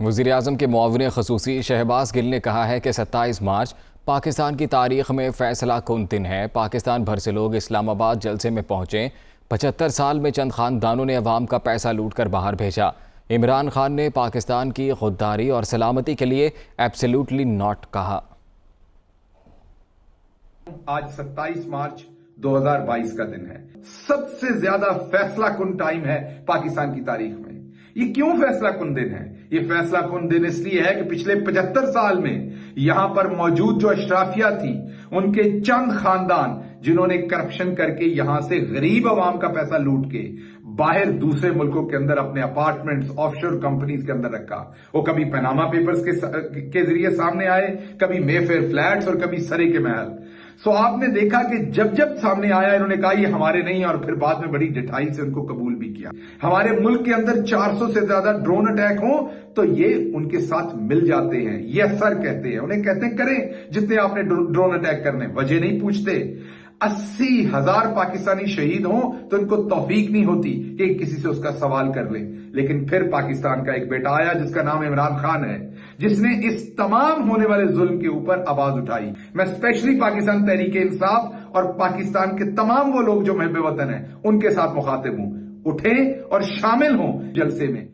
وزیراعظم کے معاون خصوصی شہباز گل نے کہا ہے کہ 27 مارچ پاکستان کی تاریخ میں فیصلہ کن دن ہے۔ پاکستان بھر سے لوگ اسلام آباد جلسے میں پہنچے۔ 75 سال میں چند خاندانوں نے عوام کا پیسہ لوٹ کر باہر بھیجا۔ عمران خان نے پاکستان کی خودداری اور سلامتی کے لیے ایبسلیوٹلی ناٹ کہا۔ آج 27 مارچ 2022 کا دن ہے۔ سب سے زیادہ فیصلہ کن ٹائم ہے پاکستان کی تاریخ میں۔ یہ کیوں فیصلہ کن دن ہے؟ یہ فیصلہ کن دن اس لیے ہے کہ پچھلے 75 سال میں یہاں پر موجود جو اشرافیہ تھی، ان کے چند خاندان جنہوں نے کرپشن کر کے یہاں سے غریب عوام کا پیسہ لوٹ کے باہر دوسرے ملکوں کے اندر اپنے اپارٹمنٹس آف شور کمپنیز کے اندر رکھا، وہ کبھی پیناما پیپرز کے ذریعے سامنے آئے، کبھی مے فیئر فلیٹس اور کبھی سرے کے محل۔ سو آپ نے دیکھا کہ جب سامنے آیا انہوں نے کہا یہ ہمارے نہیں، اور پھر بعد میں بڑی ڈٹائی سے ان کو قبول بھی کیا۔ ہمارے ملک کے اندر 400 سے زیادہ ڈرون اٹیک ہوں تو یہ ان کے ساتھ مل جاتے ہیں، یہ سر کہتے ہیں، انہیں کہتے ہیں کریں جتنے آپ نے ڈرون اٹیک کرنے، وجہ نہیں پوچھتے۔ 80,000 پاکستانی شہید ہوں تو ان کو توفیق نہیں ہوتی کہ کسی سے اس کا سوال کر لیں، لیکن پھر پاکستان کا ایک بیٹا آیا جس کا نام عمران خان ہے، جس نے اس تمام ہونے والے ظلم کے اوپر آواز اٹھائی۔ میں اسپیشلی پاکستان تحریک انصاف اور پاکستان کے تمام وہ لوگ جو محب وطن ہیں ان کے ساتھ مخاطب ہوں، اٹھیں اور شامل ہوں جلسے میں۔